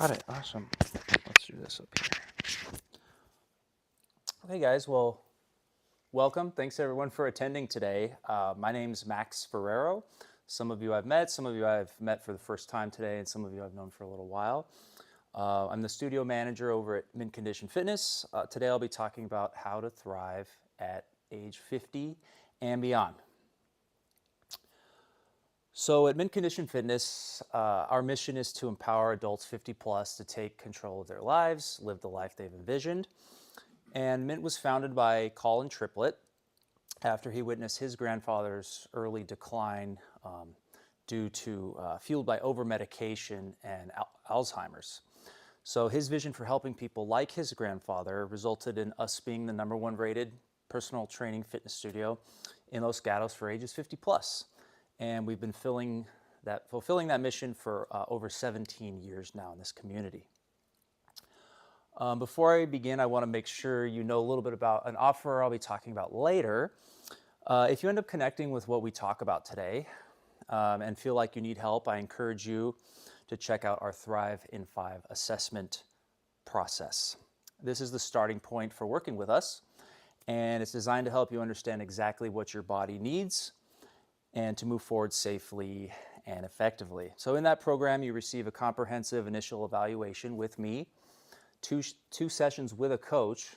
Got it. Awesome. Let's do this up here. Hey guys, well, welcome. Thanks everyone for attending today. My name's Max Ferrero. Some of you I've met, some of you I've met for the first time today, and some of you I've known for a little while. I'm the studio manager over at Mint Condition Fitness. Today I'll be talking about how to thrive at age 50 and beyond. So at Mint Condition Fitness, our mission is to empower adults 50 plus to take control of their lives, live the life they've envisioned. And Mint was founded by Colin Triplett after he witnessed his grandfather's early decline fueled by over-medication and Alzheimer's. So his vision for helping people like his grandfather resulted in us being the #1 rated personal training fitness studio in Los Gatos for ages 50 plus. And we've been fulfilling that mission for over 17 years now in this community. Before I begin, I want to make sure you know a little bit about an offer I'll be talking about later. If you end up connecting with what we talk about today and feel like you need help, I encourage you to check out our Thrive in 5 assessment process. This is the starting point for working with us, and it's designed to help you understand exactly what your body needs and to move forward safely and effectively. So in that program, you receive a comprehensive initial evaluation with me, two sessions with a coach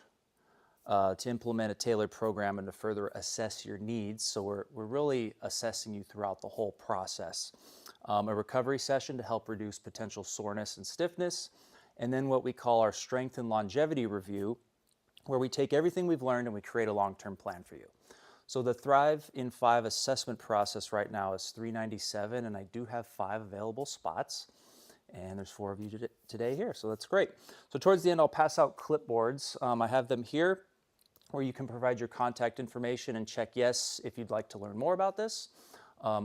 to implement a tailored program and to further assess your needs. So we're really assessing you throughout the whole process. A recovery session to help reduce potential soreness and stiffness, and then what we call our strength and longevity review, where we take everything we've learned and we create a long-term plan for you. So the Thrive in 5 assessment process right now is $397, and I do have 5 available spots. And there's 4 of you today here, so that's great. So towards the end, I'll pass out clipboards. I have them here where you can provide your contact information and check yes if you'd like to learn more about this,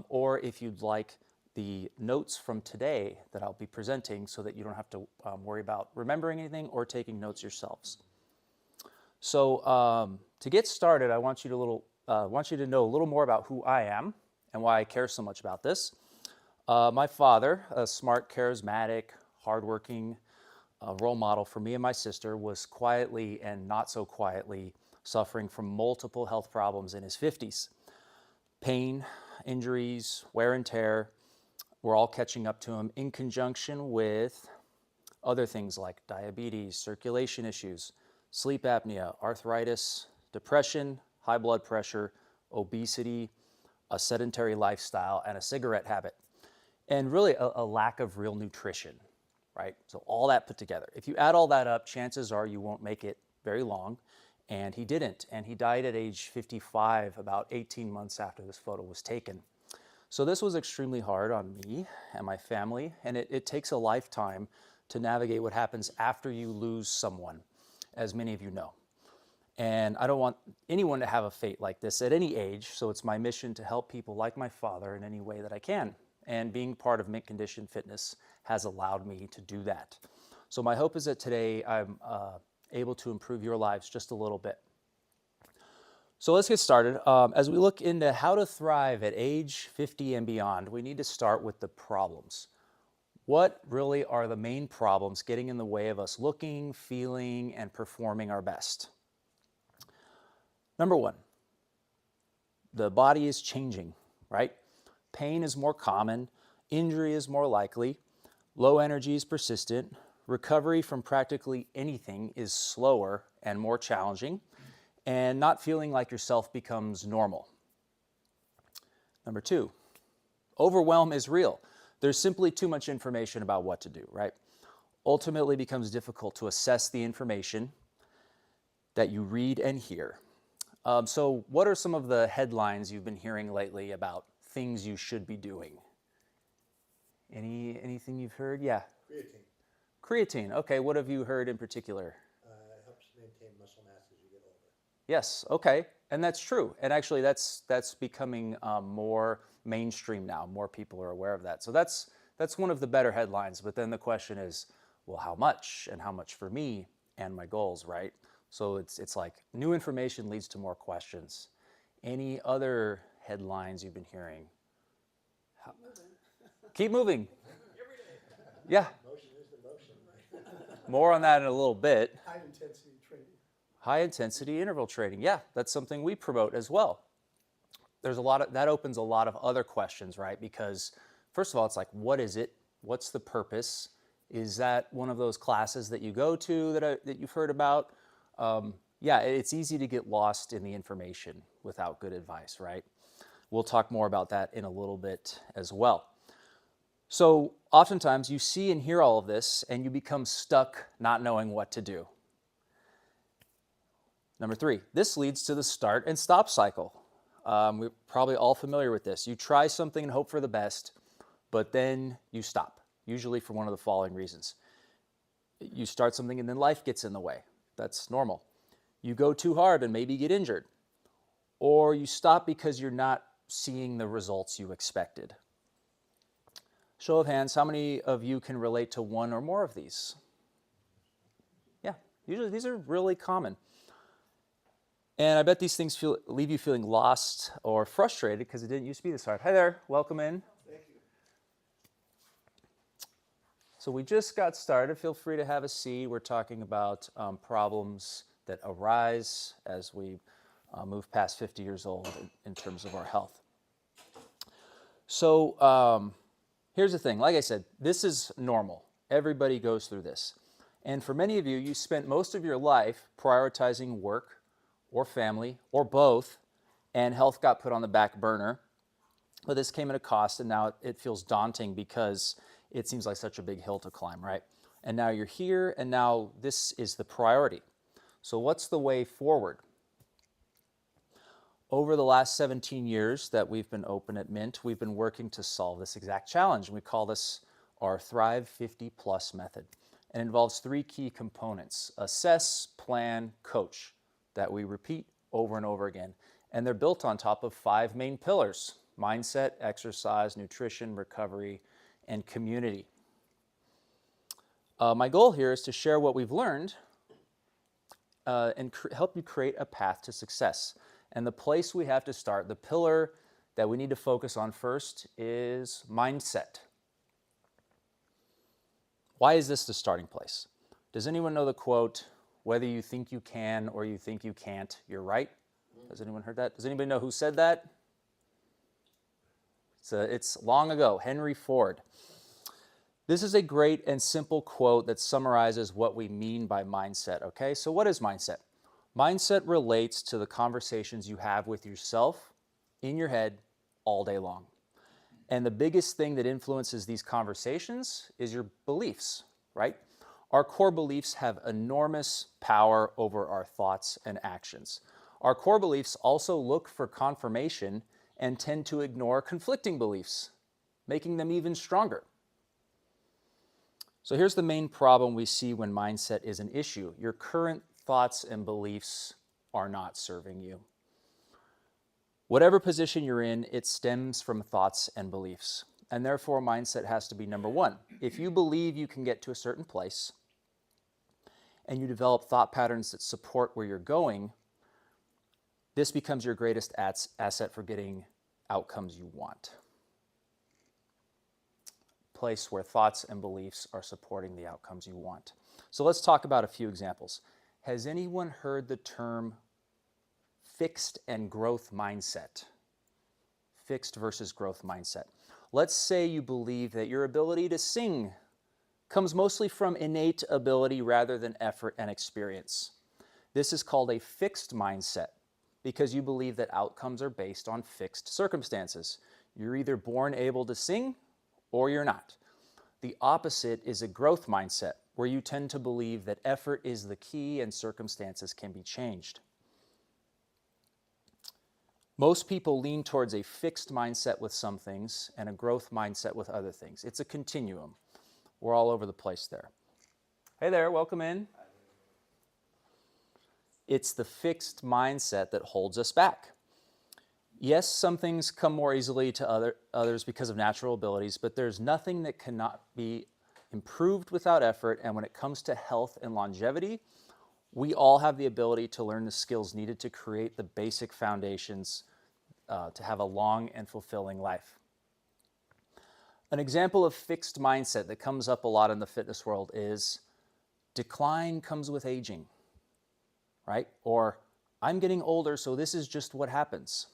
or if you'd like the notes from today that I'll be presenting so that you don't have to worry about remembering anything or taking notes yourselves. So to get started, I want you to know a little more about who I am and why I care so much about this. My father, a smart, charismatic, hardworking role model for me and my sister, was quietly and not so quietly suffering from multiple health problems in his 50s. Pain, injuries, wear and tear were all catching up to him in conjunction with other things like diabetes, circulation issues, sleep apnea, arthritis, depression, high blood pressure, obesity, a sedentary lifestyle, and a cigarette habit. And really a lack of real nutrition, right? So all that put together. If you add all that up, chances are you won't make it very long. And he didn't. And he died at age 55, about 18 months after this photo was taken. So this was extremely hard on me and my family. And it takes a lifetime to navigate what happens after you lose someone, as many of you know. And I don't want anyone to have a fate like this at any age. So it's my mission to help people like my father in any way that I can. And being part of Mint Condition Fitness has allowed me to do that. So my hope is that today I'm able to improve your lives just a little bit. So let's get started. As we look into how to thrive at age 50 and beyond, we need to start with the problems. What really are the main problems getting in the way of us looking, feeling, and performing our best? Number 1, the body is changing, right? Pain is more common, injury is more likely, low energy is persistent, recovery from practically anything is slower and more challenging, and not feeling like yourself becomes normal. Number 2, overwhelm is real. There's simply too much information about what to do, right? Ultimately, it becomes difficult to assess the information that you read and hear. So what are some of the headlines you've been hearing lately about things you should be doing? Anything you've heard? Yeah. Creatine. Okay. What have you heard in particular? It helps maintain muscle mass as you get older. Yes. Okay. And that's true. And actually, that's becoming more mainstream now. More people are aware of that. So that's one of the better headlines. But then the question is, well, how much, and how much for me and my goals, right? So it's like new information leads to more questions. Any other headlines you've been hearing? Keep moving. Every day. Yeah. Motion is the motion, right? More on that in a little bit. High intensity training. High intensity interval training. Yeah, that's something we promote as well. There's a lot of that opens a lot of other questions, right? Because first of all, it's like, what is it? What's the purpose? Is that one of those classes that you go to that you've heard about? Yeah, it's easy to get lost in the information without good advice, right? We'll talk more about that in a little bit as well. So oftentimes you see and hear all of this and you become stuck not knowing what to do. Number 3, this leads to the start and stop cycle. We're probably all familiar with this. You try something and hope for the best, but then you stop, usually for one of the following reasons. You start something and then life gets in the way. That's normal. You go too hard and maybe get injured. Or you stop because you're not seeing the results you expected. Show of hands, how many of you can relate to one or more of these? Yeah, usually these are really common. And I bet these things leave you feeling lost or frustrated because it didn't used to be this hard. Hi there, welcome in. Thank you. So we just got started. Feel free to have a seat. We're talking about problems that arise as we move past 50 years old in terms of our health. So here's the thing. Like I said, this is normal. Everybody goes through this. And for many of you, you spent most of your life prioritizing work or family, or both, and health got put on the back burner. But this came at a cost, and now it feels daunting because it seems like such a big hill to climb, right? And now you're here, and now this is the priority. So what's the way forward? Over the last 17 years that we've been open at Mint, we've been working to solve this exact challenge. We call this our Thrive 50 Plus method. And it involves 3 key components: assess, plan, coach, that we repeat over and over again. And they're built on top of 5 main pillars: mindset, exercise, nutrition, recovery, and community. My goal here is to share what we've learned and help you create a path to success. And the place we have to start, the pillar that we need to focus on first, is mindset. Why is this the starting place? Does anyone know the quote, "Whether you think you can or you think you can't, you're right"? Has anyone heard that? Does anybody know who said that? It's long ago, Henry Ford. This is a great and simple quote that summarizes what we mean by mindset, okay? So what is mindset? Mindset relates to the conversations you have with yourself in your head all day long. And the biggest thing that influences these conversations is your beliefs, right? Our core beliefs have enormous power over our thoughts and actions. Our core beliefs also look for confirmation and tend to ignore conflicting beliefs, making them even stronger. So here's the main problem we see when mindset is an issue. Your current thoughts and beliefs are not serving you. Whatever position you're in, it stems from thoughts and beliefs. And therefore, mindset has to be number 1. If you believe you can get to a certain place and you develop thought patterns that support where you're going, this becomes your greatest asset for getting outcomes you want. Place where thoughts and beliefs are supporting the outcomes you want. So let's talk about a few examples. Has anyone heard the term fixed and growth mindset? Fixed versus growth mindset. Let's say you believe that your ability to sing comes mostly from innate ability rather than effort and experience. This is called a fixed mindset because you believe that outcomes are based on fixed circumstances. You're either born able to sing or you're not. The opposite is a growth mindset, where you tend to believe that effort is the key and circumstances can be changed. Most people lean towards a fixed mindset with some things and a growth mindset with other things. It's a continuum. We're all over the place there. Hey there, welcome in. It's the fixed mindset that holds us back. Yes, some things come more easily to others because of natural abilities, but there's nothing that cannot be improved without effort. And when it comes to health and longevity, we all have the ability to learn the skills needed to create the basic foundations to have a long and fulfilling life. An example of fixed mindset that comes up a lot in the fitness world is decline comes with aging, right? Or I'm getting older, so this is just what happens.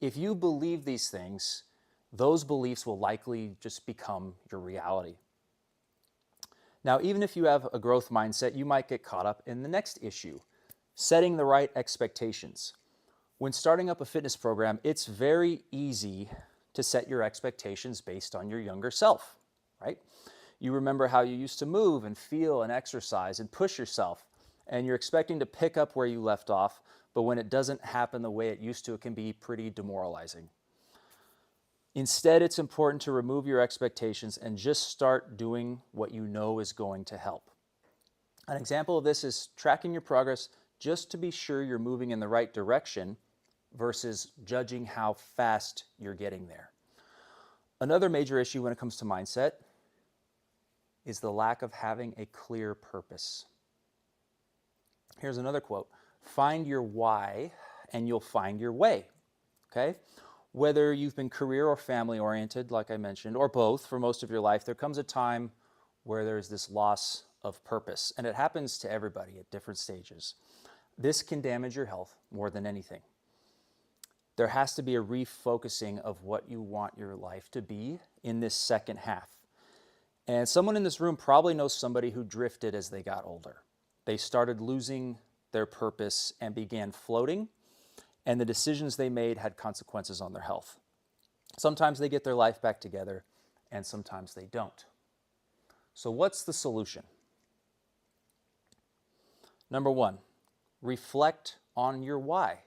If you believe these things, those beliefs will likely just become your reality. Now, even if you have a growth mindset, you might get caught up in the next issue, setting the right expectations. When starting up a fitness program, it's very easy to set your expectations based on your younger self, right? You remember how you used to move and feel and exercise and push yourself, and you're expecting to pick up where you left off, but when it doesn't happen the way it used to, it can be pretty demoralizing. Instead, it's important to remove your expectations and just start doing what you know is going to help. An example of this is tracking your progress just to be sure you're moving in the right direction versus judging how fast you're getting there. Another major issue when it comes to mindset is the lack of having a clear purpose. Here's another quote: "Find your why and you'll find your way." Okay? Whether you've been career or family oriented, like I mentioned, or both for most of your life, there comes a time where there's this loss of purpose, and it happens to everybody at different stages. This can damage your health more than anything. There has to be a refocusing of what you want your life to be in this second half. And someone in this room probably knows somebody who drifted as they got older. They started losing their purpose and began floating, and the decisions they made had consequences on their health. Sometimes they get their life back together, and sometimes they don't. So what's the solution? Number one, reflect on your why,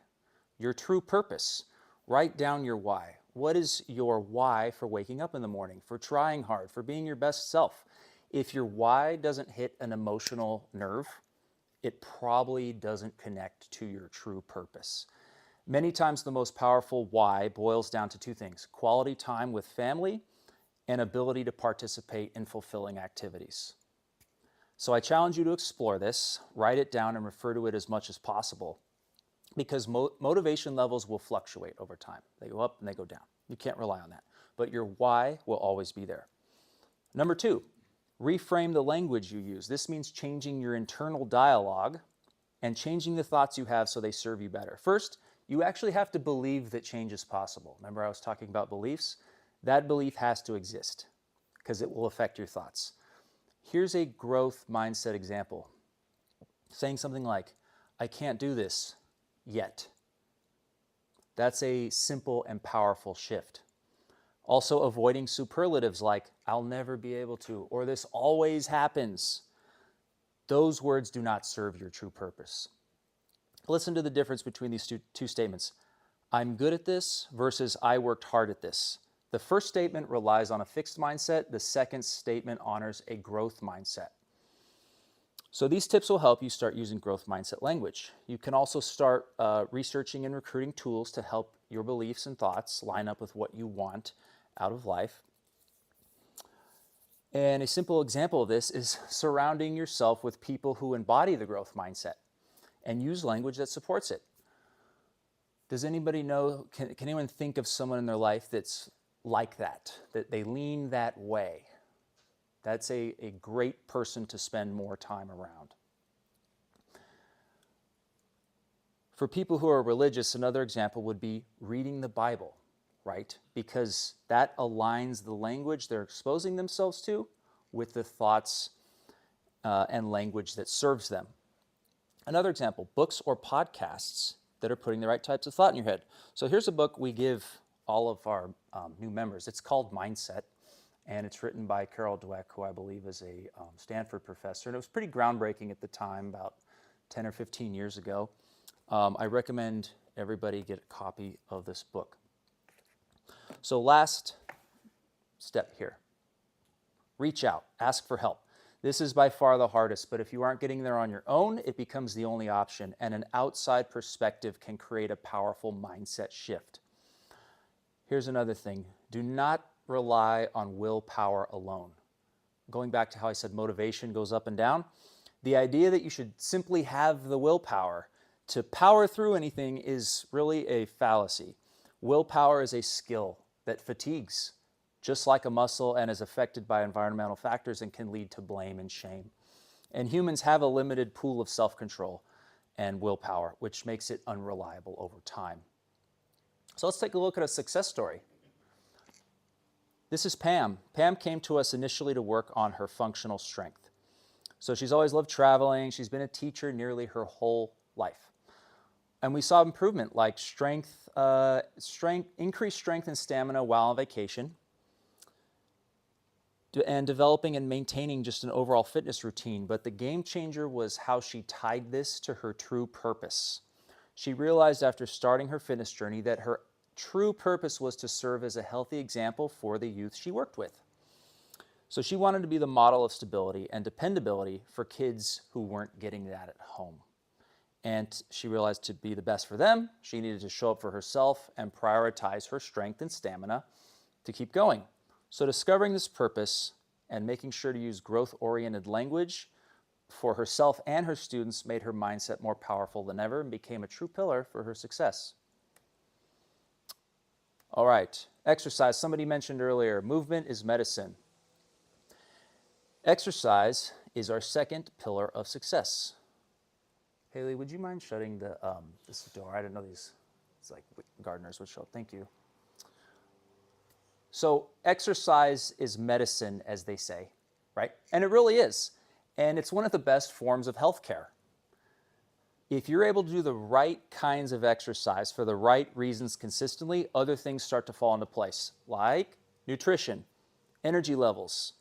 your true purpose. Write down your why. What is your why for waking up in the morning, for trying hard, for being your best self? If your why doesn't hit an emotional nerve, it probably doesn't connect to your true purpose. Many times the most powerful why boils down to two things: quality time with family and ability to participate in fulfilling activities. So I challenge you to explore this, write it down, and refer to it as much as possible, because motivation levels will fluctuate over time. They go up and they go down. You can't rely on that. But your why will always be there. Number two, reframe the language you use. This means changing your internal dialogue and changing the thoughts you have so they serve you better. First, you actually have to believe that change is possible. Remember I was talking about beliefs? That belief has to exist because it will affect your thoughts. Here's a growth mindset example. Saying something like, "I can't do this yet." That's a simple and powerful shift. Also avoiding superlatives like, "I'll never be able to," or "this always happens." Those words do not serve your true purpose. Listen to the difference between these two statements. "I'm good at this" versus "I worked hard at this." The first statement relies on a fixed mindset. The second statement honors a growth mindset. So these tips will help you start using growth mindset language. You can also start researching and recruiting tools to help your beliefs and thoughts line up with what you want out of life. And a simple example of this is surrounding yourself with people who embody the growth mindset and use language that supports it. Does anybody know, can anyone think of someone in their life that's like that they lean that way? That's a great person to spend more time around. For people who are religious, another example would be reading the Bible, right? Because that aligns the language they're exposing themselves to with the thoughts and language that serves them. Another example, books or podcasts that are putting the right types of thought in your head. So here's a book we give all of our new members. It's called Mindset, and it's written by Carol Dweck, who I believe is a Stanford professor. And it was pretty groundbreaking at the time, about 10 or 15 years ago. I recommend everybody get a copy of this book. So last step here, reach out, ask for help. This is by far the hardest, but if you aren't getting there on your own, it becomes the only option, and an outside perspective can create a powerful mindset shift. Here's another thing. Do not rely on willpower alone. Going back to how I said motivation goes up and down, the idea that you should simply have the willpower to power through anything is really a fallacy. Willpower is a skill that fatigues, just like a muscle, and is affected by environmental factors and can lead to blame and shame. And humans have a limited pool of self-control and willpower, which makes it unreliable over time. So let's take a look at a success story. This is Pam. Pam came to us initially to work on her functional strength. So she's always loved traveling. She's been a teacher nearly her whole life. And we saw improvement like increased strength and stamina while on vacation, and developing and maintaining just an overall fitness routine. But the game changer was how she tied this to her true purpose. She realized after starting her fitness journey that her true purpose was to serve as a healthy example for the youth she worked with. So she wanted to be the model of stability and dependability for kids who weren't getting that at home. And she realized to be the best for them, she needed to show up for herself and prioritize her strength and stamina to keep going. So discovering this purpose and making sure to use growth-oriented language for herself and her students made her mindset more powerful than ever and became a true pillar for her success. All right, exercise. Somebody mentioned earlier, movement is medicine. Exercise is our second pillar of success. Haley, would you mind shutting this door? I didn't know these. It's like gardeners would show up. Thank you. So exercise is medicine, as they say, right? And it really is. And it's one of the best forms of healthcare. If you're able to do the right kinds of exercise for the right reasons consistently, other things start to fall into place, like nutrition, energy levels,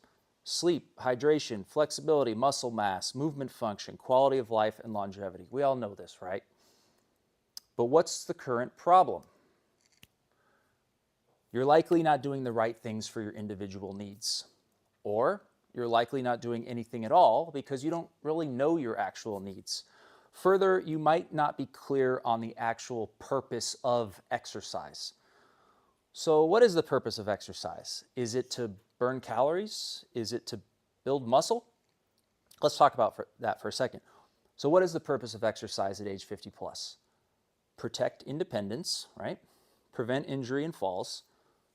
sleep, hydration, flexibility, muscle mass, movement function, quality of life, and longevity. We all know this, right? But what's the current problem? You're likely not doing the right things for your individual needs. Or you're likely not doing anything at all because you don't really know your actual needs. Further, you might not be clear on the actual purpose of exercise. So what is the purpose of exercise? Is it to burn calories? Is it to build muscle? Let's talk about that for a second. So what is the purpose of exercise at age 50 plus? Protect independence, right? Prevent injury and falls,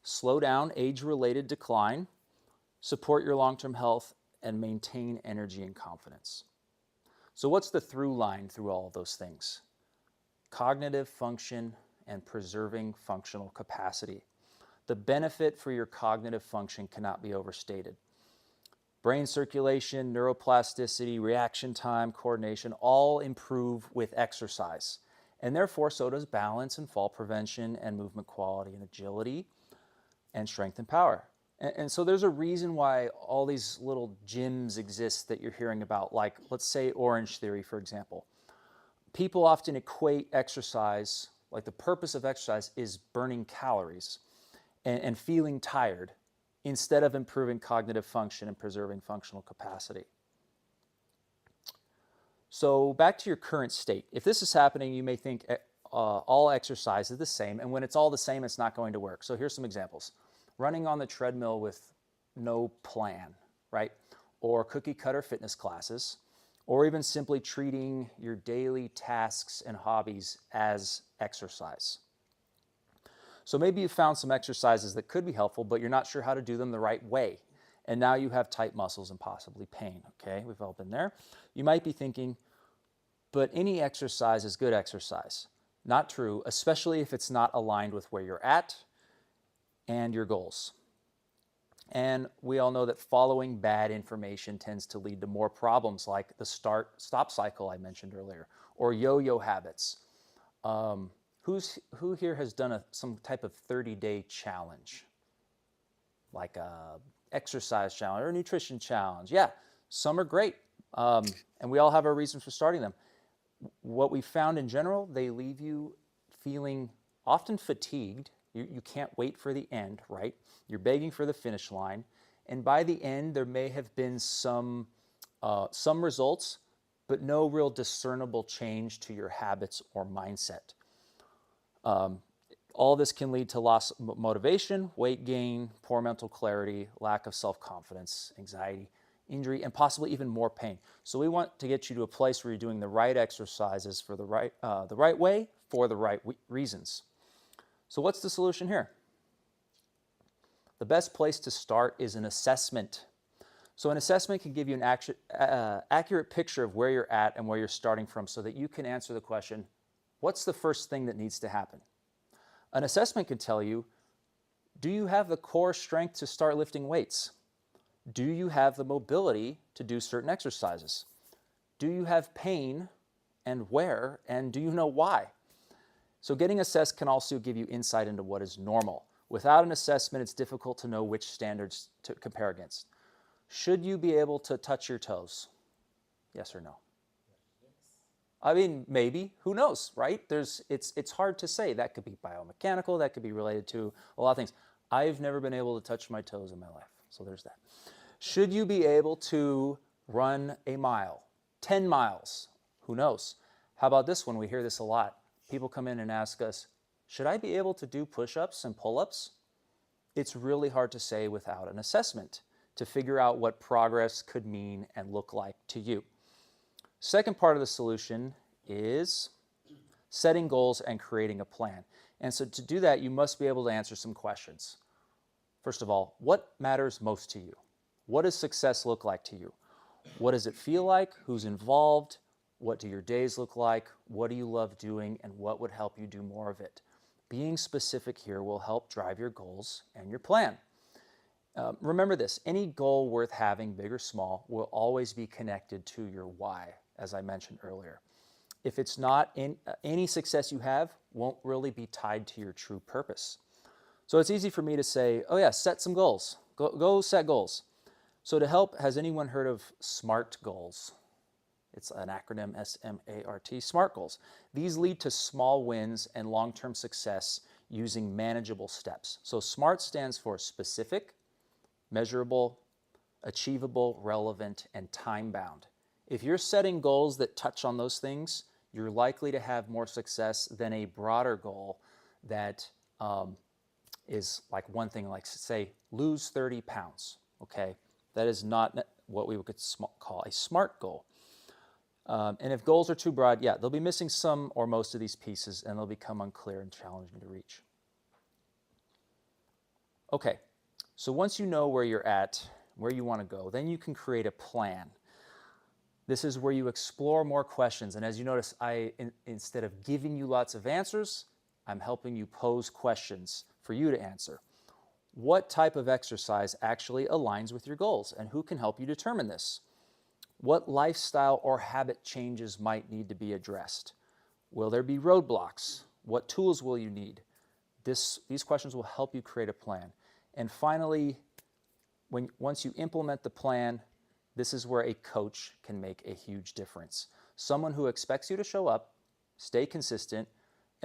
slow down age-related decline, support your long-term health, and maintain energy and confidence. So what's the through line through all of those things? Cognitive function and preserving functional capacity. The benefit for your cognitive function cannot be overstated. Brain circulation, neuroplasticity, reaction time, coordination, all improve with exercise. And therefore, so does balance and fall prevention and movement quality and agility and strength and power. And so there's a reason why all these little gyms exist that you're hearing about, like let's say Orange Theory, for example. People often equate exercise, like the purpose of exercise is burning calories and feeling tired instead of improving cognitive function and preserving functional capacity. So back to your current state. If this is happening, you may think all exercise is the same, and when it's all the same, it's not going to work. So here's some examples. Running on the treadmill with no plan, right? Or cookie cutter fitness classes, or even simply treating your daily tasks and hobbies as exercise. So maybe you found some exercises that could be helpful, but you're not sure how to do them the right way. And now you have tight muscles and possibly pain, okay? We've all been there. You might be thinking, but any exercise is good exercise. Not true, especially if it's not aligned with where you're at and your goals. And we all know that following bad information tends to lead to more problems like the start-stop cycle I mentioned earlier, or yo-yo habits. Who here has done some type of 30-day challenge? Like a exercise challenge or a nutrition challenge? Yeah, some are great. And we all have our reasons for starting them. What we found in general, they leave you feeling often fatigued. You can't wait for the end, right? You're begging for the finish line. And by the end, there may have been some results, but no real discernible change to your habits or mindset. All this can lead to loss of motivation, weight gain, poor mental clarity, lack of self-confidence, anxiety, injury, and possibly even more pain. So we want to get you to a place where you're doing the right exercises for the right way for the right reasons. So what's the solution here? The best place to start is an assessment. So an assessment can give you an accurate picture of where you're at and where you're starting from so that you can answer the question, what's the first thing that needs to happen? An assessment can tell you, do you have the core strength to start lifting weights? Do you have the mobility to do certain exercises? Do you have pain and where? And do you know why? So getting assessed can also give you insight into what is normal. Without an assessment, it's difficult to know which standards to compare against. Should you be able to touch your toes? Yes or no? I mean, maybe. Who knows, right? It's hard to say. That could be biomechanical. That could be related to a lot of things. I've never been able to touch my toes in my life, so there's that. Should you be able to run a mile, 10 miles? Who knows? How about this one? We hear this a lot. People come in and ask us, should I be able to do push-ups and pull-ups? It's really hard to say without an assessment to figure out what progress could mean and look like to you. Second part of the solution is setting goals and creating a plan. And so to do that, you must be able to answer some questions. First of all, what matters most to you? What does success look like to you? What does it feel like? Who's involved? What do your days look like? What do you love doing? And what would help you do more of it? Being specific here will help drive your goals and your plan. Remember this, any goal worth having, big or small, will always be connected to your why, as I mentioned earlier. If it's not, any success you have won't really be tied to your true purpose. So it's easy for me to say, oh yeah, set some goals. Go set goals. So to help, has anyone heard of SMART goals? It's an acronym, S-M-A-R-T, SMART goals. These lead to small wins and long-term success using manageable steps. So SMART stands for specific, measurable, achievable, relevant, and time-bound. If you're setting goals that touch on those things, you're likely to have more success than a broader goal that is like one thing, like say, lose 30 pounds, okay? That is not what we would call a SMART goal. And if goals are too broad, yeah, they'll be missing some or most of these pieces and they'll become unclear and challenging to reach. Okay. So once you know where you're at, where you want to go, then you can create a plan. This is where you explore more questions. And as you notice, instead of giving you lots of answers, I'm helping you pose questions for you to answer. What type of exercise actually aligns with your goals, and who can help you determine this? What lifestyle or habit changes might need to be addressed? Will there be roadblocks? What tools will you need? These questions will help you create a plan. And finally, once you implement the plan, this is where a coach can make a huge difference. Someone who expects you to show up, stay consistent,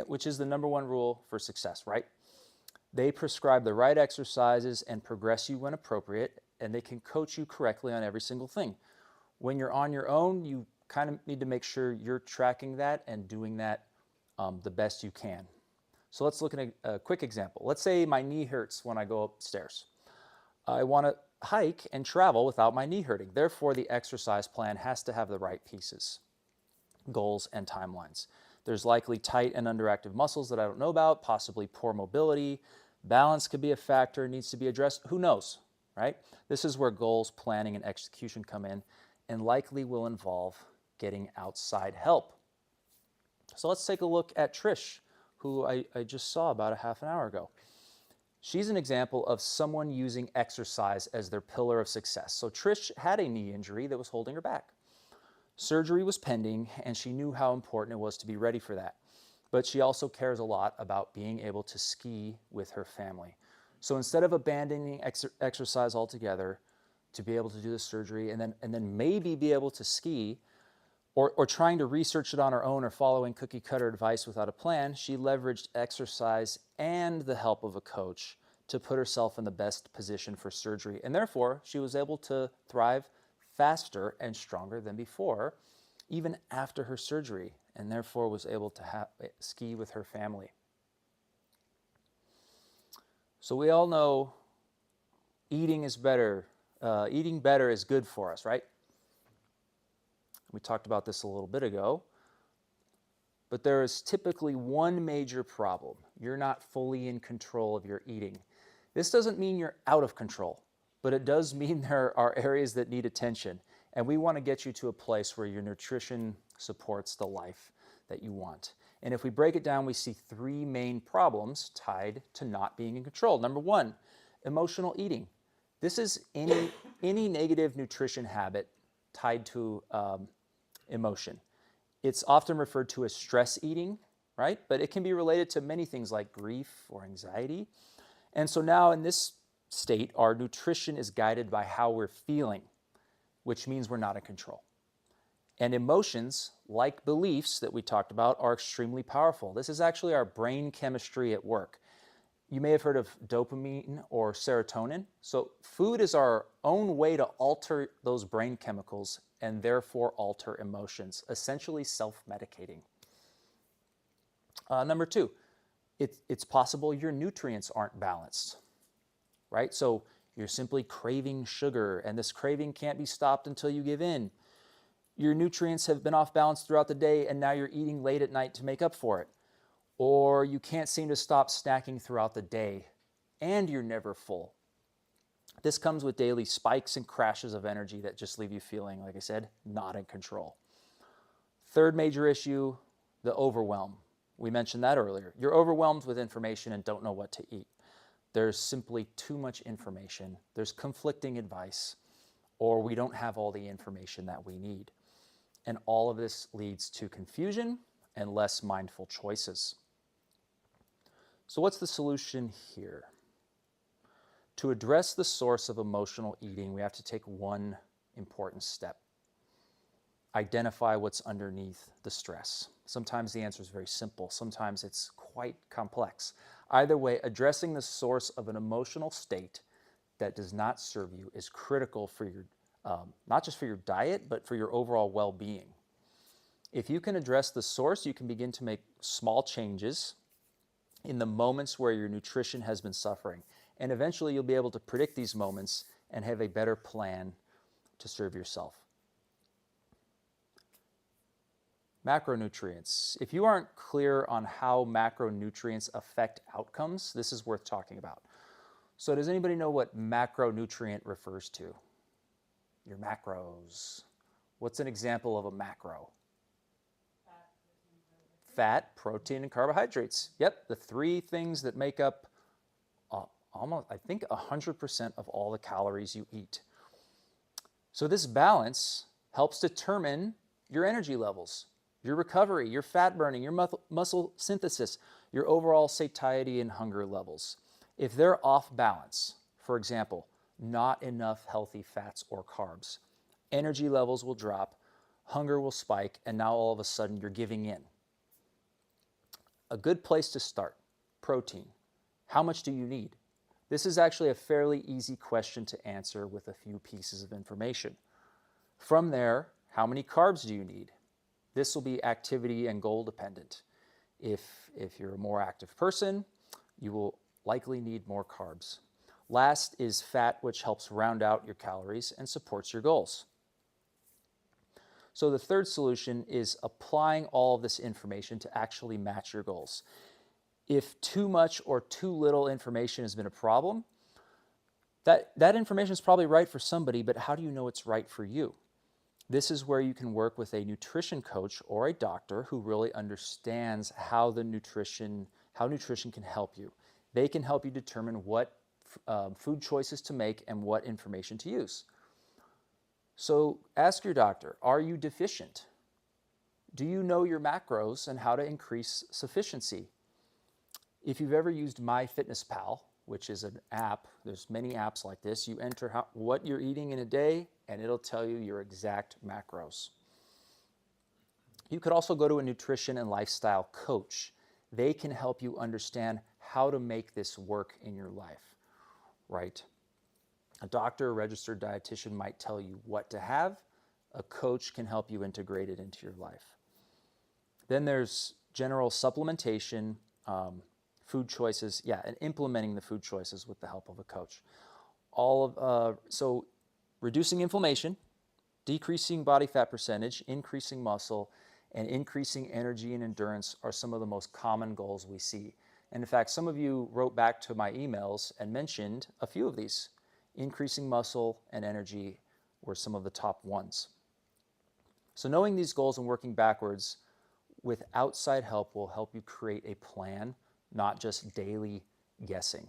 which is the number one rule for success, right? They prescribe the right exercises and progress you when appropriate, and they can coach you correctly on every single thing. When you're on your own, you kind of need to make sure you're tracking that and doing that the best you can. So let's look at a quick example. Let's say my knee hurts when I go upstairs. I want to hike and travel without my knee hurting. Therefore, the exercise plan has to have the right pieces, goals, and timelines. There's likely tight and underactive muscles that I don't know about, possibly poor mobility. Balance could be a factor, needs to be addressed. Who knows, right? This is where goals, planning, and execution come in, and likely will involve getting outside help. So let's take a look at Trish, who I just saw about a half an hour ago. She's an example of someone using exercise as their pillar of success. So Trish had a knee injury that was holding her back. Surgery was pending, and she knew how important it was to be ready for that. But she also cares a lot about being able to ski with her family. So instead of abandoning exercise altogether to be able to do the surgery and then maybe be able to ski, or trying to research it on her own or following cookie cutter advice without a plan, she leveraged exercise and the help of a coach to put herself in the best position for surgery. And therefore, she was able to thrive faster and stronger than before, even after her surgery, and therefore was able to ski with her family. So we all know eating is better. Eating better is good for us, right? We talked about this a little bit ago. But there is typically one major problem. You're not fully in control of your eating. This doesn't mean you're out of control. but it does mean there are areas that need attention. And we want to get you to a place where your nutrition supports the life that you want. And if we break it down, we see three main problems tied to not being in control. Number one, emotional eating. This is any negative nutrition habit tied to emotion. It's often referred to as stress eating, right? But it can be related to many things like grief or anxiety. And so now in this state, our nutrition is guided by how we're feeling, which means we're not in control. And emotions, like beliefs that we talked about, are extremely powerful. This is actually our brain chemistry at work. You may have heard of dopamine or serotonin. So food is our own way to alter those brain chemicals and therefore alter emotions, essentially self-medicating. Number two, it's possible your nutrients aren't balanced, right? So you're simply craving sugar, and this craving can't be stopped until you give in. Your nutrients have been off balance throughout the day, and now you're eating late at night to make up for it. Or you can't seem to stop snacking throughout the day, and you're never full. This comes with daily spikes and crashes of energy that just leave you feeling, like I said, not in control. Third major issue, the overwhelm. We mentioned that earlier. You're overwhelmed with information and don't know what to eat. There's simply too much information. There's conflicting advice, or we don't have all the information that we need. And all of this leads to confusion and less mindful choices. So what's the solution here? To address the source of emotional eating, we have to take one important step. Identify what's underneath the stress. Sometimes the answer is very simple. Sometimes it's quite complex. Either way, addressing the source of an emotional state that does not serve you is critical for your, not just for your diet, but for your overall well-being. If you can address the source, you can begin to make small changes in the moments where your nutrition has been suffering. And eventually you'll be able to predict these moments and have a better plan to serve yourself. Macronutrients. If you aren't clear on how macronutrients affect outcomes, this is worth talking about. So does anybody know what macronutrient refers to? Your macros. What's an example of a macro? Fat, protein, and carbohydrates. Yep, the three things that make up almost, I think, 100% of all the calories you eat. So this balance helps determine your energy levels, your recovery, your fat burning, your muscle synthesis, your overall satiety and hunger levels. If they're off balance, for example, not enough healthy fats or carbs, energy levels will drop, hunger will spike, and now all of a sudden you're giving in. A good place to start, protein. How much do you need? This is actually a fairly easy question to answer with a few pieces of information. From there, how many carbs do you need? This will be activity and goal dependent. If you're a more active person, you will likely need more carbs. Last is fat, which helps round out your calories and supports your goals. So the third solution is applying all of this information to actually match your goals. If too much or too little information has been a problem, that information is probably right for somebody, but how do you know it's right for you? This is where you can work with a nutrition coach or a doctor who really understands how nutrition can help you. They can help you determine what food choices to make and what information to use. So ask your doctor, are you deficient? Do you know your macros and how to increase sufficiency? If you've ever used MyFitnessPal, which is an app, there's many apps like this, you enter what you're eating in a day and it'll tell you your exact macros. You could also go to a nutrition and lifestyle coach. They can help you understand how to make this work in your life, right? A doctor or registered dietitian might tell you what to have. A coach can help you integrate it into your life. Then there's general supplementation, food choices, and implementing the food choices with the help of a coach. So reducing inflammation, decreasing body fat percentage, increasing muscle, and increasing energy and endurance are some of the most common goals we see. And in fact, some of you wrote back to my emails and mentioned a few of these. increasing muscle and energy were some of the top ones. So knowing these goals and working backwards with outside help will help you create a plan, not just daily guessing.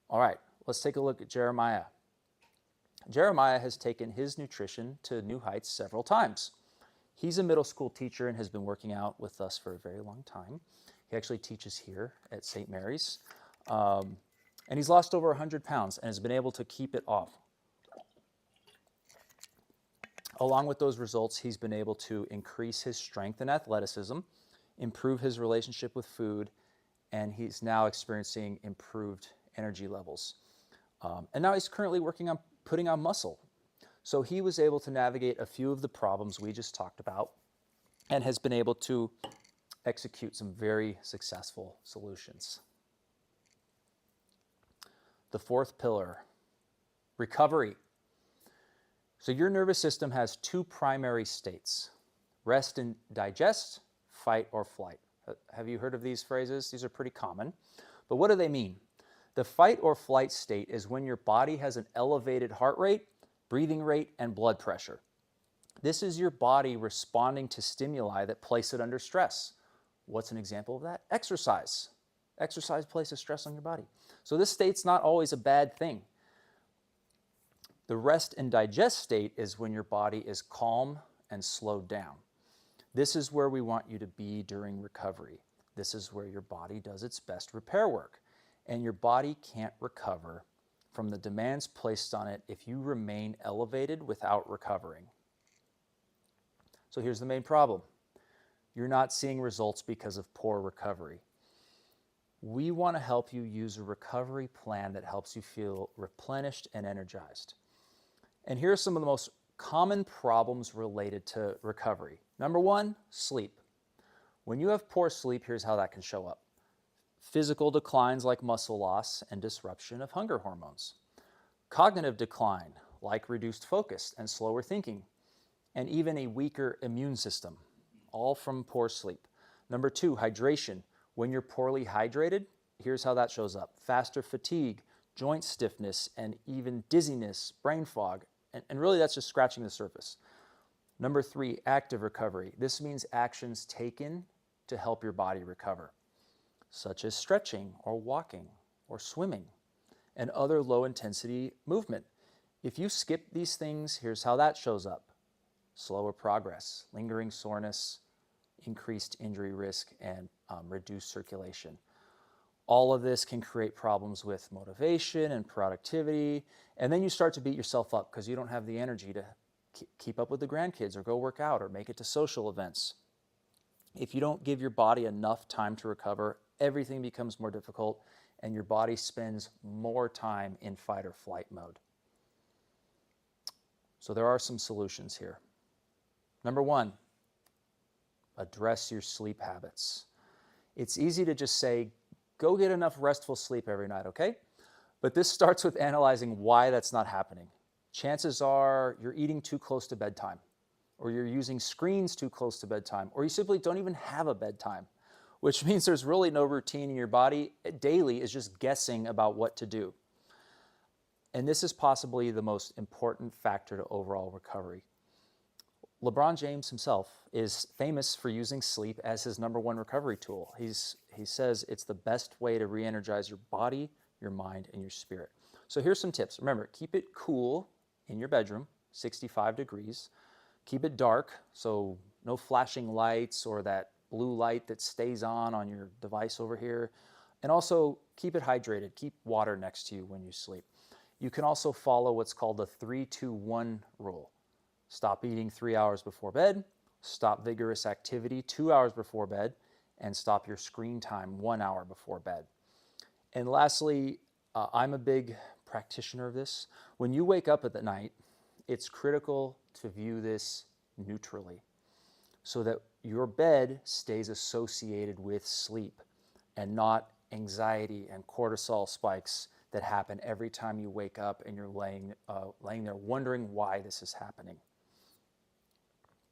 All right, let's take a look at Jeremiah. Jeremiah has taken his nutrition to new heights several times. He's a middle school teacher and has been working out with us for a very long time. He actually teaches here at St. Mary's. And he's lost over 100 pounds and has been able to keep it off. Along with those results, he's been able to increase his strength and athleticism, improve his relationship with food, and he's now experiencing improved energy levels. And now he's currently working on putting on muscle. So he was able to navigate a few of the problems we just talked about and has been able to execute some very successful solutions. The fourth pillar, recovery. So your nervous system has two primary states, rest and digest, fight or flight. Have you heard of these phrases? These are pretty common. But what do they mean? The fight or flight state is when your body has an elevated heart rate, breathing rate, and blood pressure. This is your body responding to stimuli that place it under stress. What's an example of that? Exercise. Exercise places stress on your body. So this state's not always a bad thing. The rest and digest state is when your body is calm and slowed down. This is where we want you to be during recovery. This is where your body does its best repair work. And your body can't recover from the demands placed on it if you remain elevated without recovering. So here's the main problem. You're not seeing results because of poor recovery. We want to help you use a recovery plan that helps you feel replenished and energized. And here are some of the most common problems related to recovery. Number one, sleep. When you have poor sleep, here's how that can show up. Physical declines like muscle loss and disruption of hunger hormones. Cognitive decline like reduced focus and slower thinking. And even a weaker immune system, all from poor sleep. Number two, hydration. When you're poorly hydrated, here's how that shows up. Faster fatigue, joint stiffness, and even dizziness, brain fog. And really that's just scratching the surface. Number three, active recovery. This means actions taken to help your body recover, such as stretching or walking or swimming and other low intensity movement. If you skip these things, here's how that shows up. Slower progress, lingering soreness, increased injury risk, and reduced circulation. All of this can create problems with motivation and productivity, and then you start to beat yourself up because you don't have the energy to keep up with the grandkids or go work out or make it to social events. If you don't give your body enough time to recover, everything becomes more difficult and your body spends more time in fight or flight mode. So there are some solutions here. Number one, address your sleep habits. It's easy to just say, go get enough restful sleep every night, okay? But this starts with analyzing why that's not happening. Chances are you're eating too close to bedtime, or you're using screens too close to bedtime, or you simply don't even have a bedtime, which means there's really no routine in your body. Daily is just guessing about what to do. And this is possibly the most important factor to overall recovery. LeBron James himself is famous for using sleep as his number one recovery tool. He says it's the best way to re-energize your body, your mind, and your spirit. So here's some tips. Remember, keep it cool in your bedroom, 65 degrees. Keep it dark, so no flashing lights or that blue light that stays on your device over here. And also keep it hydrated. Keep water next to you when you sleep. You can also follow what's called the 3-2-1 rule. Stop eating 3 hours before bed, stop vigorous activity 2 hours before bed, and stop your screen time 1 hour before bed. And lastly, I'm a big practitioner of this. When you wake up at the night, it's critical to view this neutrally so that your bed stays associated with sleep and not anxiety and cortisol spikes that happen every time you wake up and you're laying there wondering why this is happening.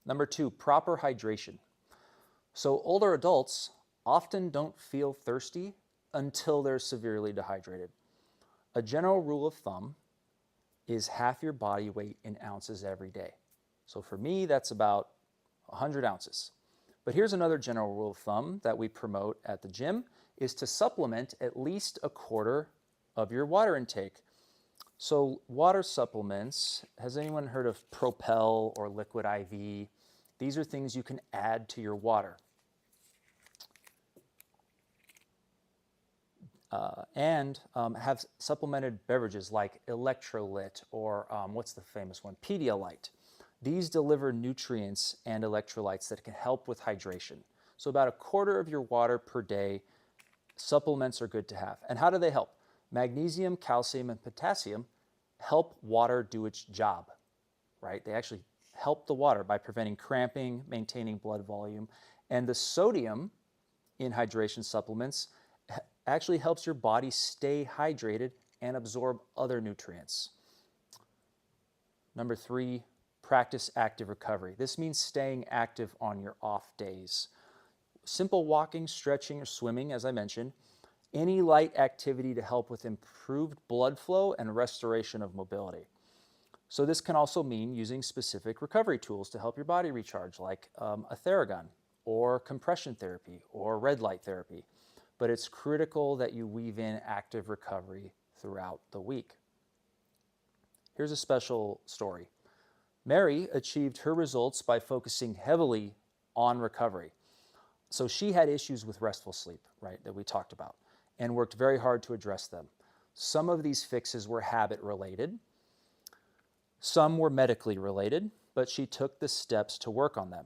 Number two, proper hydration. So older adults often don't feel thirsty until they're severely dehydrated. A general rule of thumb is half your body weight in ounces every day. So for me, that's about 100 ounces. But here's another general rule of thumb that we promote at the gym is to supplement at least a quarter of your water intake. So water supplements, has anyone heard of Propel or Liquid IV? These are things you can add to your water. And have supplemented beverages like Electrolyte or what's the famous one? Pedialyte. These deliver nutrients and electrolytes that can help with hydration. So about a quarter of your water per day, supplements are good to have. And how do they help? Magnesium, calcium, and potassium help water do its job, right? They actually help the water by preventing cramping, maintaining blood volume. And the sodium in hydration supplements actually helps your body stay hydrated and absorb other nutrients. Number 3, practice active recovery. This means staying active on your off days. Simple walking, stretching, or swimming, as I mentioned. Any light activity to help with improved blood flow and restoration of mobility. So this can also mean using specific recovery tools to help your body recharge, like a Theragun, or compression therapy, or red light therapy. But it's critical that you weave in active recovery throughout the week. Here's a special story. Mary achieved her results by focusing heavily on recovery. So she had issues with restful sleep, right, that we talked about, and worked very hard to address them. Some of these fixes were habit related. Some were medically related, but she took the steps to work on them.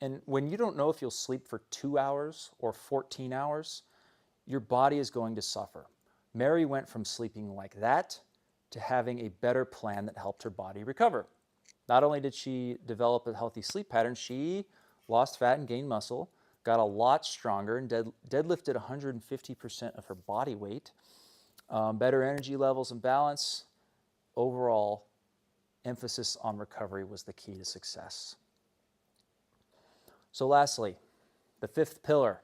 And when you don't know if you'll sleep for 2 hours or 14 hours, your body is going to suffer. Mary went from sleeping like that to having a better plan that helped her body recover. Not only did she develop a healthy sleep pattern, she lost fat and gained muscle, got a lot stronger, and deadlifted 150% of her body weight, better energy levels and balance. Overall, emphasis on recovery was the key to success. So lastly, the 5th pillar.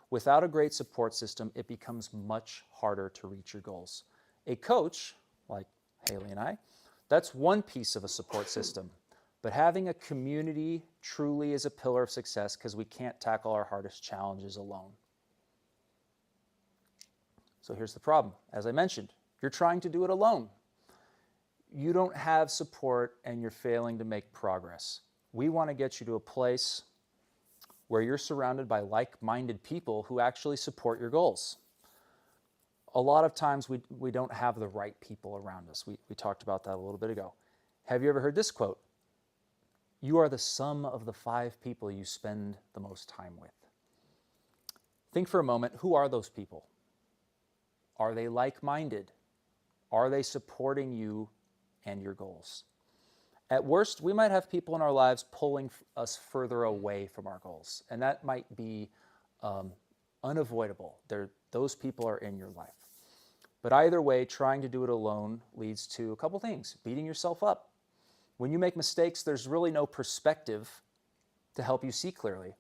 Without a great support system, it becomes much harder to reach your goals. A coach, like Haley and I, that's one piece of a support system. But having a community truly is a pillar of success because we can't tackle our hardest challenges alone. So here's the problem. As I mentioned, you're trying to do it alone. You don't have support and you're failing to make progress. We want to get you to a place where you're surrounded by like-minded people who actually support your goals. A lot of times we don't have the right people around us. We talked about that a little bit ago. Have you ever heard this quote? You are the sum of the 5 people you spend the most time with. Think for a moment, who are those people? Are they like-minded? Are they supporting you and your goals? At worst, we might have people in our lives pulling us further away from our goals, and that might be unavoidable. Those people are in your life. But either way, trying to do it alone leads to a couple things. Beating yourself up. When you make mistakes, there's really no perspective to help you see clearly.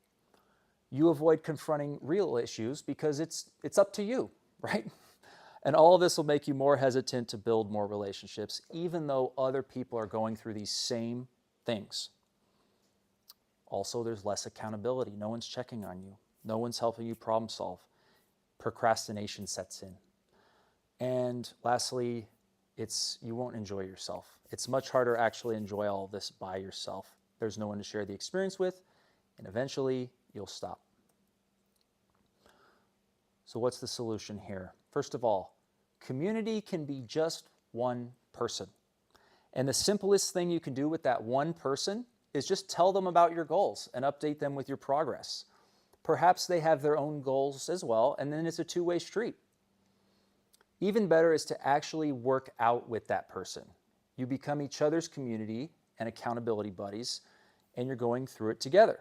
You avoid confronting real issues because it's up to you, right? And all of this will make you more hesitant to build more relationships, even though other people are going through these same things. Also, there's less accountability. No one's checking on you. No one's helping you problem solve. Procrastination sets in. And lastly, you won't enjoy yourself. It's much harder to actually enjoy all of this by yourself. There's no one to share the experience with, and eventually you'll stop. So what's the solution here? First of all, community can be just one person. And the simplest thing you can do with that one person is just tell them about your goals and update them with your progress. Perhaps they have their own goals as well, and then it's a two-way street. Even better is to actually work out with that person. You become each other's community and accountability buddies, and you're going through it together.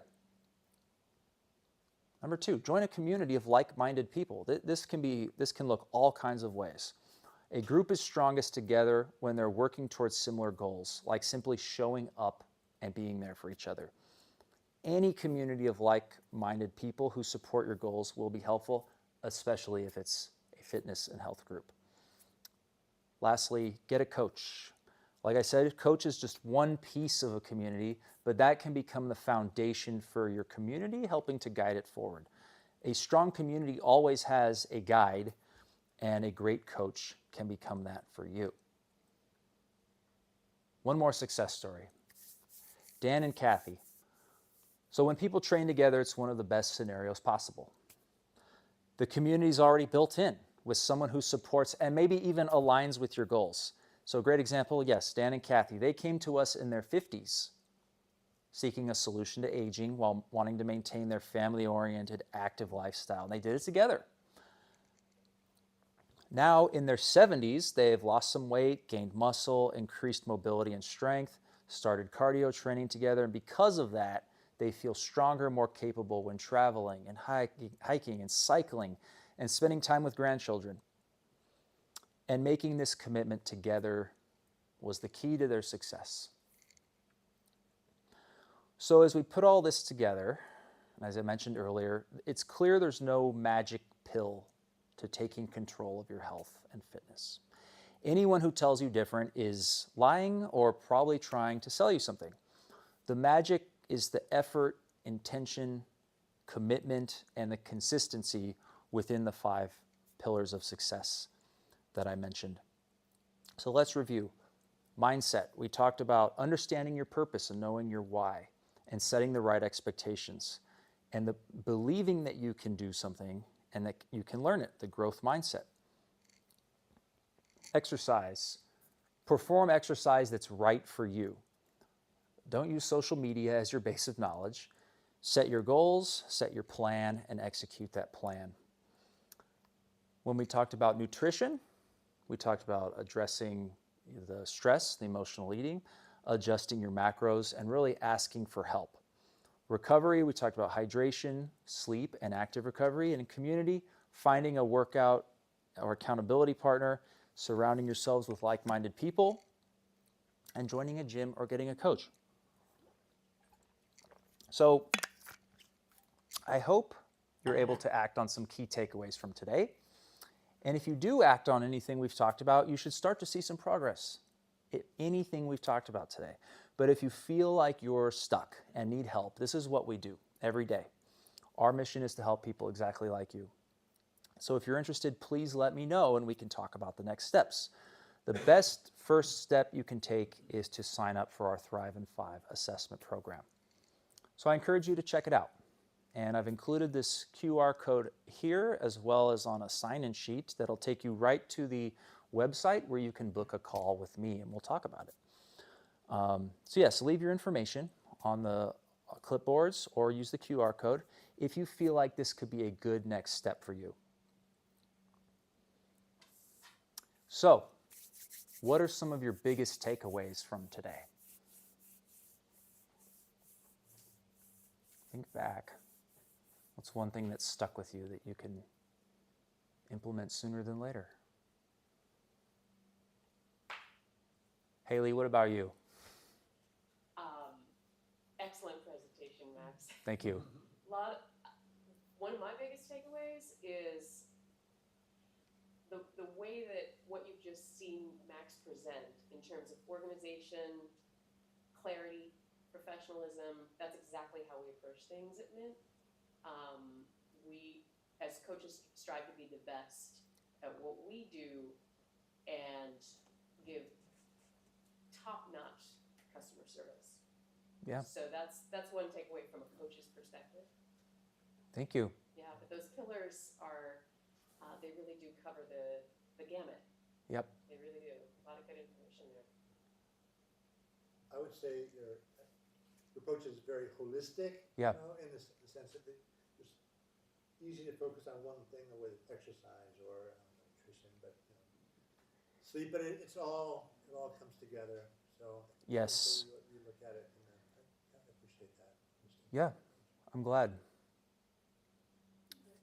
Number 2, join a community of like-minded people. This can look all kinds of ways. A group is strongest together when they're working towards similar goals, like simply showing up and being there for each other. Any community of like-minded people who support your goals will be helpful, especially if it's a fitness and health group. Lastly, get a coach. Like I said, a coach is just one piece of a community, but that can become the foundation for your community, helping to guide it forward. A strong community always has a guide, and a great coach can become that for you. One more success story. Dan and Kathy. So when people train together, it's one of the best scenarios possible. The community is already built in with someone who supports and maybe even aligns with your goals. So a great example, yes, Dan and Kathy, they came to us in their 50s seeking a solution to aging while wanting to maintain their family-oriented, active lifestyle. And they did it together. Now in their 70s, they've lost some weight, gained muscle, increased mobility and strength, started cardio training together, and because of that, they feel stronger, more capable when traveling and hiking and cycling and spending time with grandchildren. And making this commitment together was the key to their success. So as we put all this together, as I mentioned earlier, it's clear there's no magic pill to taking control of your health and fitness. Anyone who tells you different is lying or probably trying to sell you something. The magic is the effort, intention, commitment, and the consistency within the 5 pillars of success that I mentioned. So let's review. Mindset. We talked about understanding your purpose and knowing your why and setting the right expectations and the believing that you can do something and that you can learn it, the growth mindset. Exercise. Perform exercise that's right for you. Don't use social media as your base of knowledge. Set your goals, set your plan, and execute that plan. When we talked about nutrition, we talked about addressing the stress, the emotional eating, adjusting your macros, and really asking for help. Recovery, we talked about hydration, sleep, and active recovery. And in community, finding a workout or accountability partner, surrounding yourselves with like-minded people, and joining a gym or getting a coach. So I hope you're able to act on some key takeaways from today. And if you do act on anything we've talked about, you should start to see some progress. Anything we've talked about today. But if you feel like you're stuck and need help, this is what we do every day. Our mission is to help people exactly like you. So if you're interested, please let me know and we can talk about the next steps. The best first step you can take is to sign up for our Thrive in 5 assessment program. So I encourage you to check it out. And I've included this QR code here as well as on a sign-in sheet that'll take you right to the website where you can book a call with me and we'll talk about it. So yes, leave your information on the clipboards or use the QR code if you feel like this could be a good next step for you. So, what are some of your biggest takeaways from today? Think back. What's one thing that stuck with you that you can implement sooner than later? Haley, what about you? Excellent presentation, Max. Thank you. One of my biggest takeaways is the way that what you've just seen Max present in terms of organization, clarity, professionalism. That's exactly how we approach things at Mint. We, as coaches, strive to be the best at what we do and give top-notch customer service. Yeah. So that's one takeaway from a coach's perspective. Thank you. Yeah, but those pillars are, they really do cover the gamut. Yep. They really do. A lot of good information there. I would say your approach is very holistic. Yeah. You know, in the sense that it's easy to focus on one thing with exercise or nutrition, but sleep. But it all comes together. So Yes. you look at it, and I appreciate that. Yeah, I'm glad.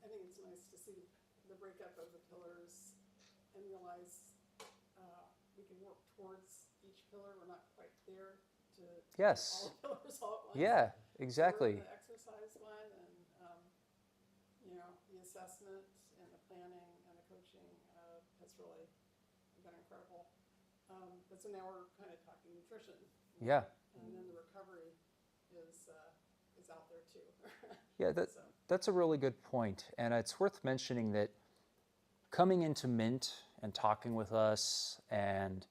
I think it's nice to see the breakup of the pillars and realize we can work towards each pillar. We're not quite there to Yes. all the pillars all at once. Yeah, exactly. The exercise one and the assessment and the planning and the coaching has really been incredible. so now we're kind of talking nutrition. Yeah. And then the recovery is out there too. Yeah, So, that's a really good point. And it's worth mentioning that coming into Mint and talking with us and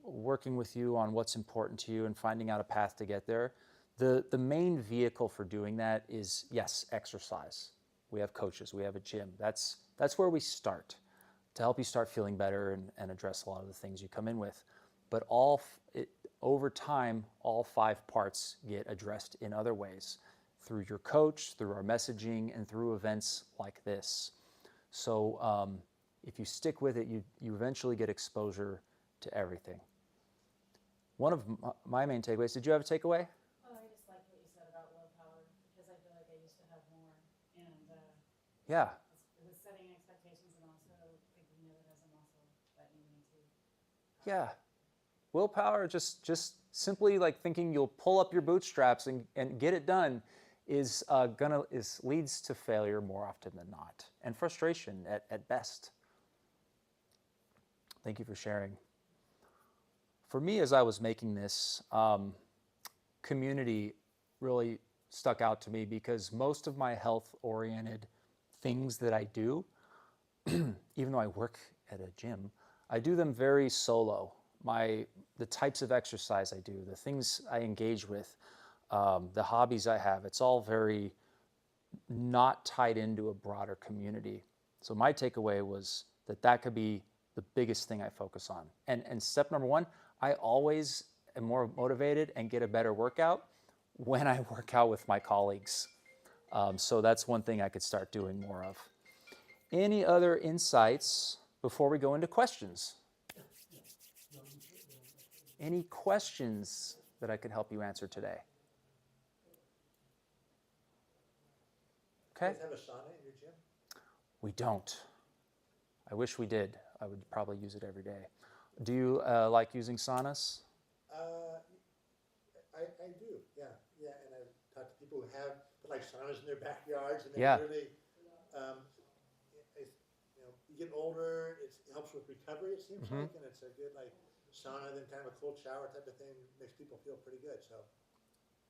working with you on what's important to you and finding out a path to get there, the main vehicle for doing that is, yes, exercise. We have coaches, we have a gym. That's where we start to help you start feeling better and address a lot of the things you come in with. But over time, all 5 parts get addressed in other ways, through your coach, through our messaging, and through events like this. So if you stick with it, you eventually get exposure to everything. One of my main takeaways, did you have a takeaway? Oh, I just like what you said about willpower, because I feel like I used to have more, and Yeah. it was setting expectations and also thinking of it as a muscle that you need to. Yeah. Willpower, just simply like thinking you'll pull up your bootstraps and get it done leads to failure more often than not, and frustration at best. Thank you for sharing. For me, as I was making this, community really stuck out to me, because most of my health-oriented things that I do, even though I work at a gym, I do them very solo. The types of exercise I do, the things I engage with, the hobbies I have, it's all very not tied into a broader community. So my takeaway was that could be the biggest thing I focus on. And step number 1, I always am more motivated and get a better workout when I work out with my colleagues. So that's one thing I could start doing more of. Any other insights before we go into questions? Any questions that I could help you answer today? Do you Okay. guys have a sauna in your gym? We don't. I wish we did. I would probably use it every day. Do you like using saunas? I do, yeah, and I've talked to people who have put like saunas in their backyards, and Yeah. they really, you get older, it helps with recovery, it seems like, and it's a good like sauna, then kind of a cold shower type of thing, makes people feel pretty good, so.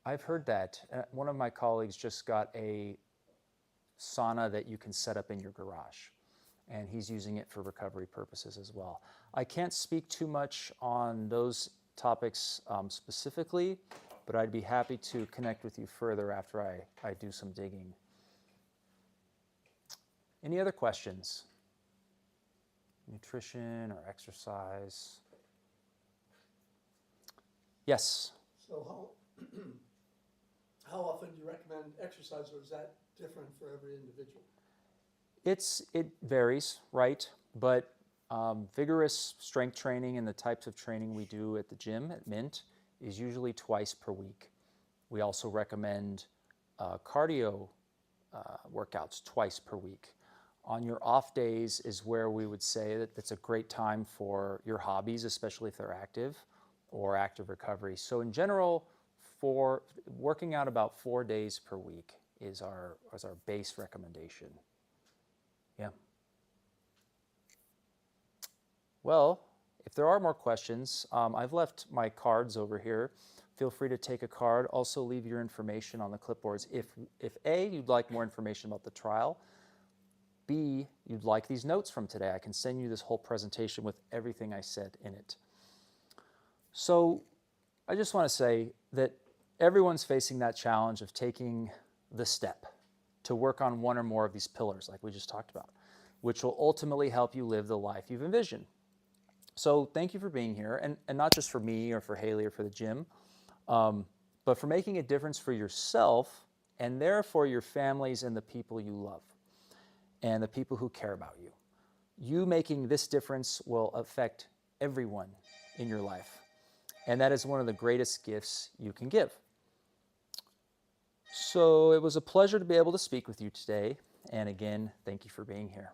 I've heard that. One of my colleagues just got a sauna that you can set up in your garage, and he's using it for recovery purposes as well. I can't speak too much on those topics specifically, but I'd be happy to connect with you further after I do some digging. Any other questions? Nutrition or exercise? Yes. So how often do you recommend exercise, or is that different for every individual? It varies, right? But vigorous strength training and the types of training we do at the gym at Mint is usually twice per week. We also recommend cardio workouts twice per week. On your off days is where we would say that it's a great time for your hobbies, especially if they're active, or active recovery. So in general, for working out about 4 days per week is our base recommendation. Yeah. Well, if there are more questions, I've left my cards over here. Feel free to take a card. Also leave your information on the clipboards. If A, you'd like more information about the trial, B, you'd like these notes from today, I can send you this whole presentation with everything I said in it. So I just want to say that everyone's facing that challenge of taking the step to work on one or more of these pillars like we just talked about, which will ultimately help you live the life you've envisioned. So thank you for being here, and not just for me or for Haley or for the gym, but for making a difference for yourself and therefore your families and the people you love and the people who care about you. You making this difference will affect everyone in your life, and that is one of the greatest gifts you can give. So it was a pleasure to be able to speak with you today, and again, thank you for being here.